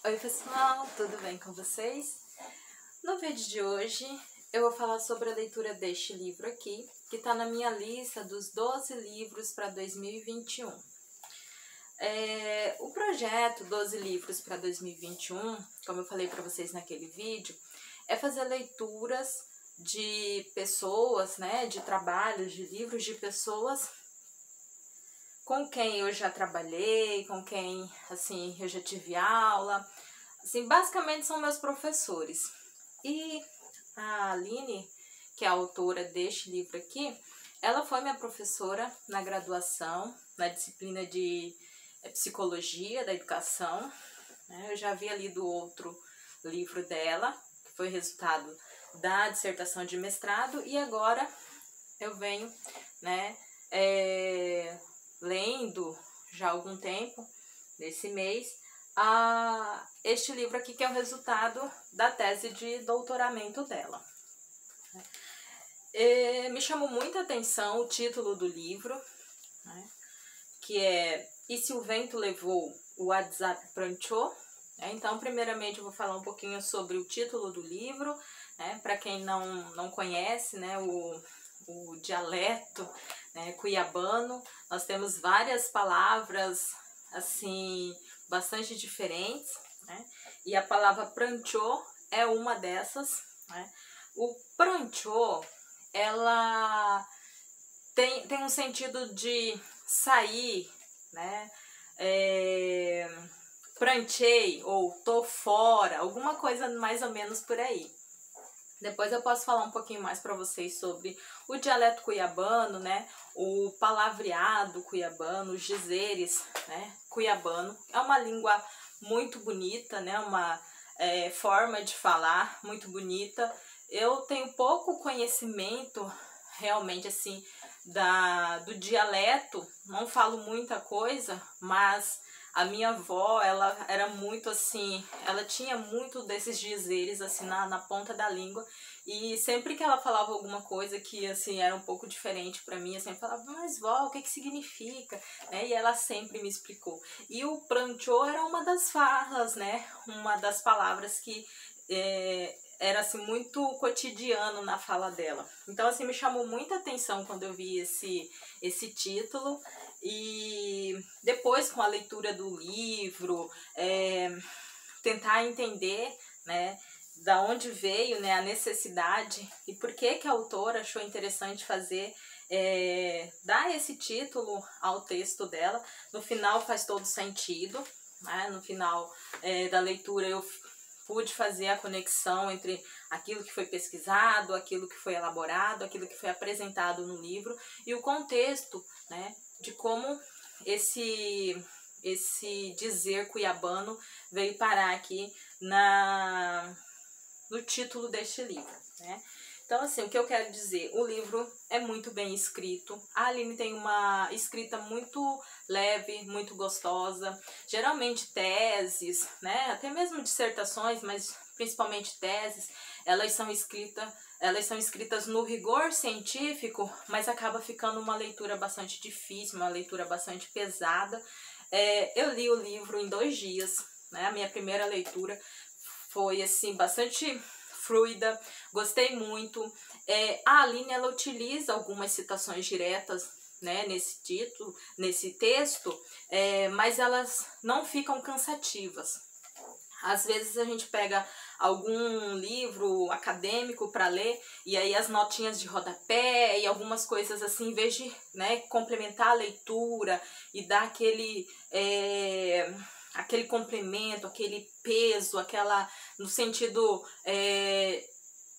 Oi pessoal, tudo bem com vocês? No vídeo de hoje eu vou falar sobre a leitura deste livro aqui, que está na minha lista dos 12 livros para 2021. O projeto 12 livros para 2021, como eu falei para vocês naquele vídeo, é fazer leituras de pessoas, né, de trabalhos, de livros de pessoas com quem eu já trabalhei, com quem, assim, eu já tive aula. Assim, basicamente são meus professores. E a Aline, que é a autora deste livro aqui, ela foi minha professora na graduação, na disciplina de Psicologia da Educação. Eu já havia lido outro livro dela, que foi resultado da dissertação de mestrado, e agora eu venho, né, lendo já há algum tempo, nesse mês, este livro aqui, que é o resultado da tese de doutoramento dela. Me chamou muita atenção o título do livro, né, que é E se o vento levou, o WhatsApp pranchou? Então, primeiramente, eu vou falar um pouquinho sobre o título do livro, né, para quem não conhece, né, o dialeto, né, cuiabano. Nós temos várias palavras assim bastante diferentes, né, e a palavra pranchou é uma dessas, né. O pranchou, ela tem um sentido de sair, né, pranchei ou tô fora, alguma coisa mais ou menos por aí. Depois eu posso falar um pouquinho mais para vocês sobre o dialeto cuiabano, né, o palavreado cuiabano, os dizeres, né, cuiabano. É uma língua muito bonita, né, uma forma de falar muito bonita. Eu tenho pouco conhecimento realmente assim do dialeto, não falo muita coisa, mas a minha avó, ela era muito assim, ela tinha muito desses dizeres assim na ponta da língua, e sempre que ela falava alguma coisa que assim era um pouco diferente para mim, eu sempre falava, mas vó, o que que significa? Né? E ela sempre me explicou. E o pranchou era uma das falas, né? Uma das palavras que era assim muito cotidiano na fala dela. Então assim me chamou muita atenção quando eu vi esse título. E depois, com a leitura do livro, tentar entender, né, da onde veio, né, a necessidade e por que a autora achou interessante fazer, dar esse título ao texto dela. No final faz todo sentido, né? No final da leitura eu pude fazer a conexão entre aquilo que foi pesquisado, aquilo que foi elaborado, aquilo que foi apresentado no livro e o contexto, né, de como esse dizer cuiabano veio parar aqui no título deste livro, né? Então, assim, o que eu quero dizer, o livro é muito bem escrito, a Aline tem uma escrita muito leve, muito gostosa. Geralmente teses, né, até mesmo dissertações, mas principalmente teses, elas são escritas no rigor científico, mas acaba ficando uma leitura bastante difícil, uma leitura bastante pesada. Eu li o livro em 2 dias, né? A minha primeira leitura foi assim bastante fluida, gostei muito. A Aline, ela utiliza algumas citações diretas, né, nesse título, nesse texto, mas elas não ficam cansativas. Às vezes a gente pega algum livro acadêmico para ler e aí as notinhas de rodapé e algumas coisas assim, em vez de, né, complementar a leitura e dar aquele complemento, aquele peso, no sentido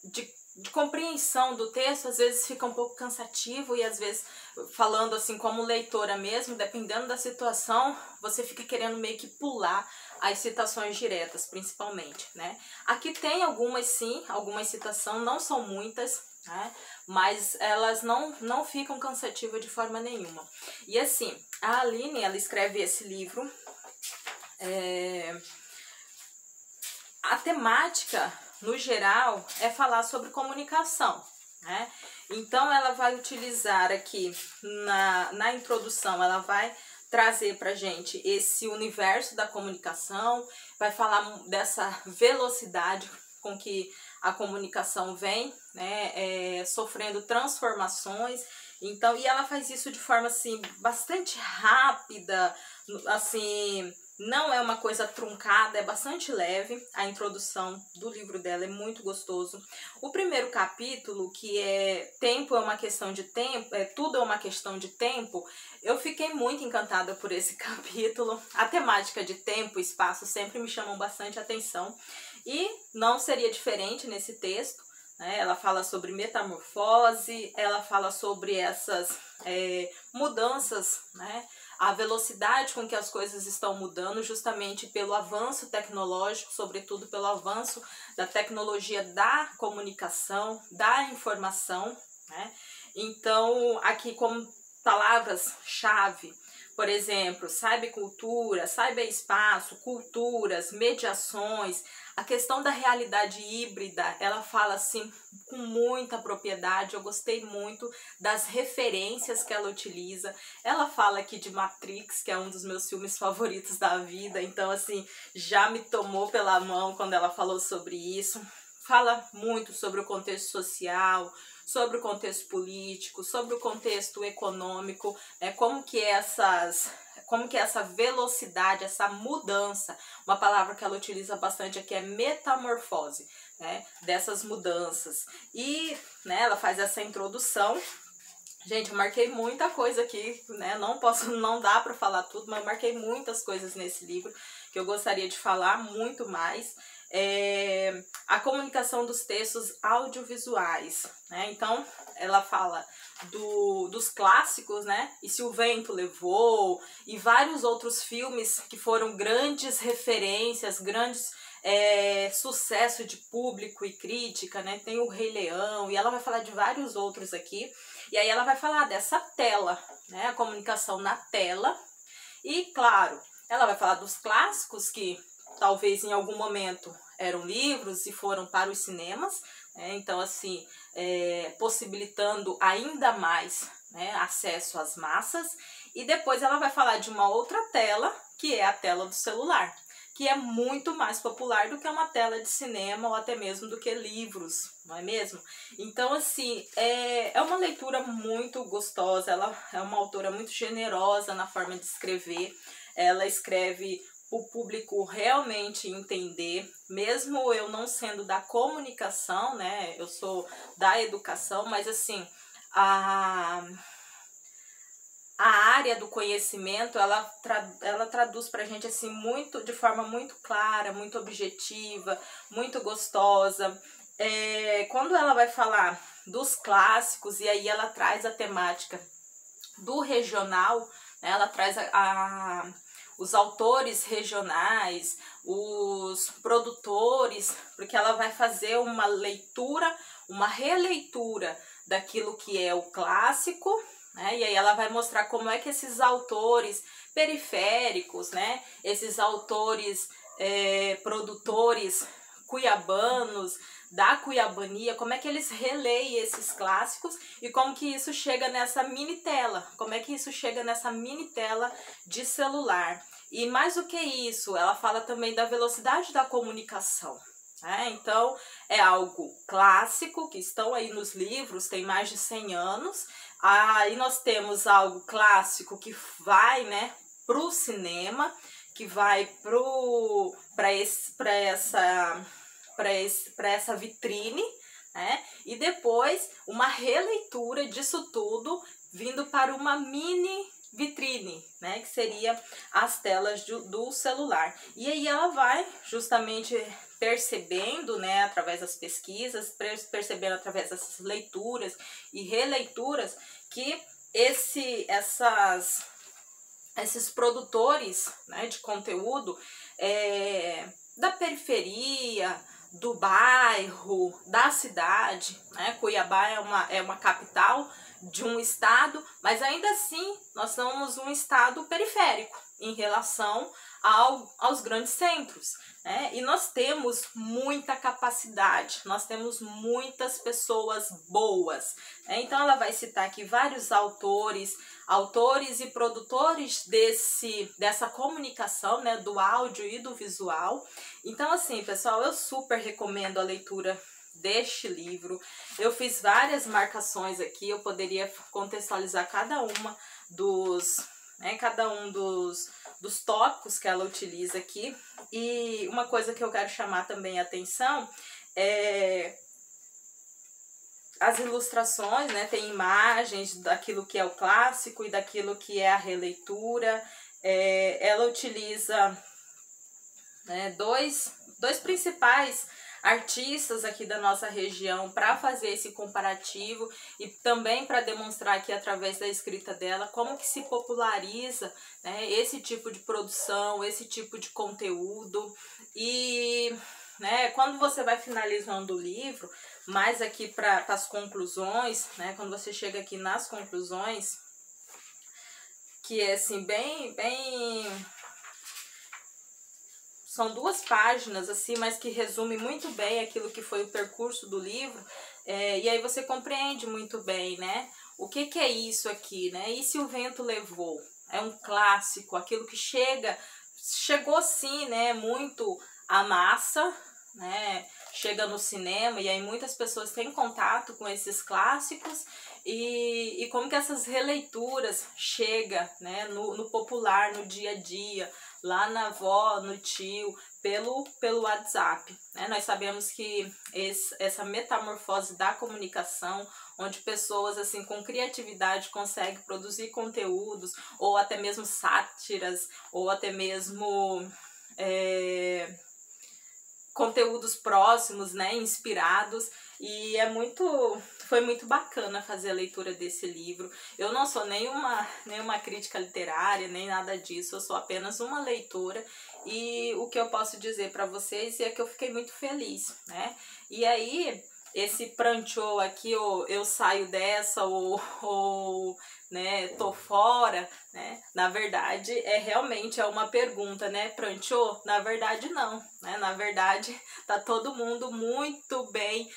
de compreensão do texto, às vezes fica um pouco cansativo e às vezes, falando assim como leitora mesmo, dependendo da situação, você fica querendo meio que pular as citações diretas, principalmente, né? Aqui tem algumas sim, algumas citações, não são muitas, né? Mas elas não ficam cansativas de forma nenhuma. E assim, a Aline, ela escreve esse livro, a temática, no geral, é falar sobre comunicação, né? Então, ela vai utilizar aqui, na introdução, ela vai trazer pra gente esse universo da comunicação, vai falar dessa velocidade com que a comunicação vem, né, sofrendo transformações. Então, e ela faz isso de forma assim bastante rápida, assim, não é uma coisa truncada, é bastante leve. A introdução do livro dela é muito gostoso. O primeiro capítulo, que é Tempo é uma questão de tempo, tudo é uma questão de tempo, eu fiquei muito encantada por esse capítulo. A temática de tempo e espaço sempre me chamam bastante atenção. E não seria diferente nesse texto, né? Ela fala sobre metamorfose, ela fala sobre essas mudanças, né? A velocidade com que as coisas estão mudando justamente pelo avanço tecnológico, sobretudo pelo avanço da tecnologia da comunicação, da informação, né? Então, aqui como palavras-chave, por exemplo, cybercultura, cyberespaço, culturas, mediações, a questão da realidade híbrida, ela fala assim com muita propriedade. Eu gostei muito das referências que ela utiliza. Ela fala aqui de Matrix, que é um dos meus filmes favoritos da vida, então assim, já me tomou pela mão quando ela falou sobre isso. Fala muito sobre o contexto social, sobre o contexto político, sobre o contexto econômico, como que essa velocidade, essa mudança, uma palavra que ela utiliza bastante aqui é metamorfose, né, dessas mudanças. E, né, ela faz essa introdução. Gente, eu marquei muita coisa aqui, né, não dá para falar tudo, mas eu marquei muitas coisas nesse livro que eu gostaria de falar muito mais. A comunicação dos textos audiovisuais, né? Então ela fala dos clássicos, né? E Se o Vento Levou, e vários outros filmes que foram grandes referências, grandes sucesso de público e crítica, né? Tem o Rei Leão, e ela vai falar de vários outros aqui. E aí ela vai falar dessa tela, né? A comunicação na tela. E claro, ela vai falar dos clássicos que talvez em algum momento eram livros e foram para os cinemas, né? Então assim, possibilitando ainda mais, né, acesso às massas. E depois ela vai falar de uma outra tela, que é a tela do celular, que é muito mais popular do que uma tela de cinema ou até mesmo do que livros, não é mesmo? Então assim, é uma leitura muito gostosa. Ela é uma autora muito generosa na forma de escrever. Ela escreve o público realmente entender, mesmo eu não sendo da comunicação, né? Eu sou da educação, mas assim, a área do conhecimento, ela traduz pra gente assim muito, de forma muito clara, muito objetiva, muito gostosa. Quando ela vai falar dos clássicos, e aí ela traz a temática do regional, né? Ela traz os autores regionais, os produtores, porque ela vai fazer uma leitura, uma releitura daquilo que é o clássico, né? E aí ela vai mostrar como é que esses autores periféricos, né? Esses autores produtores cuiabanos, da cuiabania, como é que eles releem esses clássicos e como que isso chega nessa mini tela, como é que isso chega nessa mini tela de celular. E mais do que isso, ela fala também da velocidade da comunicação. Então, é algo clássico, que estão aí nos livros, tem mais de 100 anos. Aí nós temos algo clássico que vai, né, para o cinema, que vai para essa vitrine, né? E depois uma releitura disso tudo vindo para uma mini vitrine, né? Que seria as telas do celular. E aí ela vai justamente percebendo, né, através das pesquisas, percebendo através dessas leituras e releituras que esses produtores, né, de conteúdo da periferia, do bairro, da cidade, né? Cuiabá é uma capital de um estado, mas ainda assim nós somos um estado periférico em relação aos grandes centros, né? E nós temos muita capacidade, nós temos muitas pessoas boas, né? Então ela vai citar aqui vários autores e produtores dessa comunicação, né, do áudio e do visual. Então assim, pessoal, eu super recomendo a leitura deste livro. Eu fiz várias marcações aqui, eu poderia contextualizar cada uma cada um dos tópicos que ela utiliza aqui. E uma coisa que eu quero chamar também a atenção é as ilustrações, né? Tem imagens daquilo que é o clássico e daquilo que é a releitura. Ela utiliza, né, dois principais artistas aqui da nossa região para fazer esse comparativo e também para demonstrar aqui através da escrita dela como que se populariza, né, esse tipo de produção, esse tipo de conteúdo. E, né, quando você vai finalizando o livro, mais aqui para as conclusões, né, quando você chega aqui nas conclusões, que é assim bem são 2 páginas, assim, mas que resume muito bem aquilo que foi o percurso do livro. E aí você compreende muito bem, né? O que é isso aqui, né? E se o vento levou? É um clássico, aquilo que chegou sim, né? Muito à massa, né? Chega no cinema e aí muitas pessoas têm contato com esses clássicos e como que essas releituras chegam, né, no popular, no dia a dia, lá na avó, no tio, pelo WhatsApp, né? Nós sabemos que essa metamorfose da comunicação, onde pessoas assim com criatividade conseguem produzir conteúdos, ou até mesmo sátiras, ou até mesmo conteúdos próximos, né, inspirados, e foi muito bacana fazer a leitura desse livro. Eu não sou nenhuma crítica literária, nem nada disso, eu sou apenas uma leitora, e o que eu posso dizer para vocês é que eu fiquei muito feliz, né? E aí, esse pranchou aqui, ou eu saio dessa, ou né, tô fora, né? Na verdade, realmente uma pergunta, né? Pranchou? Na verdade, não, né? Na verdade, tá todo mundo muito bem,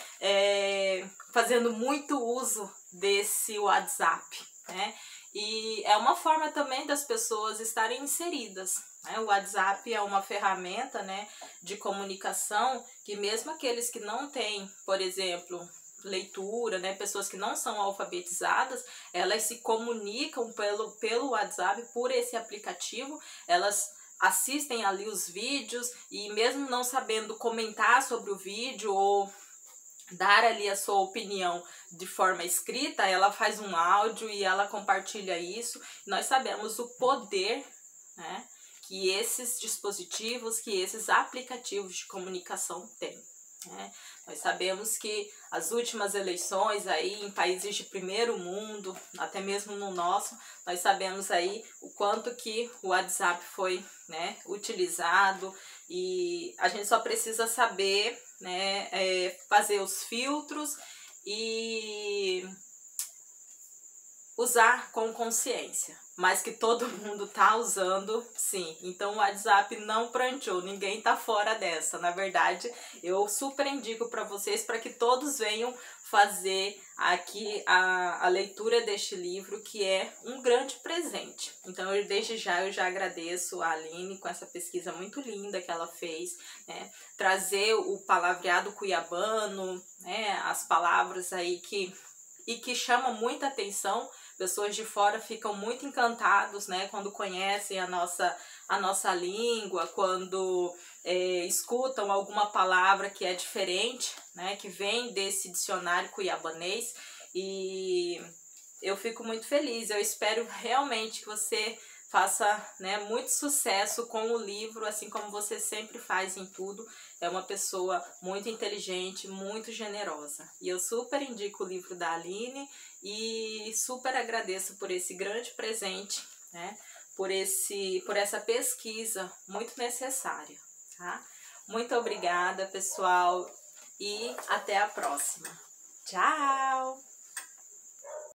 fazendo muito uso desse WhatsApp, né? E é uma forma também das pessoas estarem inseridas, né? O WhatsApp é uma ferramenta, né, de comunicação que mesmo aqueles que não têm, por exemplo, leitura, né, pessoas que não são alfabetizadas, elas se comunicam pelo WhatsApp, por esse aplicativo, elas assistem ali os vídeos e mesmo não sabendo comentar sobre o vídeo ou dar ali a sua opinião de forma escrita, ela faz um áudio e ela compartilha isso. Nós sabemos o poder, né, que esses dispositivos, que esses aplicativos de comunicação têm, né? Nós sabemos que as últimas eleições aí em países de primeiro mundo, até mesmo no nosso, nós sabemos aí o quanto que o WhatsApp foi, né, utilizado, e a gente só precisa saber, né, fazer os filtros e usar com consciência, mas que todo mundo tá usando, sim. Então o WhatsApp não pranchou, ninguém tá fora dessa. Na verdade, eu super indico para vocês para que todos venham fazer aqui a leitura deste livro, que é um grande presente. Então desde já eu já agradeço a Aline com essa pesquisa muito linda que ela fez, né? Trazer o palavreado cuiabano, né? As palavras aí que chamam muita atenção. Pessoas de fora ficam muito encantados, né, quando conhecem a nossa língua, quando escutam alguma palavra que é diferente, né, que vem desse dicionário cuiabanês, e eu fico muito feliz. Eu espero realmente que você faça, né, muito sucesso com o livro, assim como você sempre faz em tudo. É uma pessoa muito inteligente, muito generosa. E eu super indico o livro da Aline e super agradeço por esse grande presente, né, por essa pesquisa muito necessária, tá? Muito obrigada, pessoal, e até a próxima. Tchau!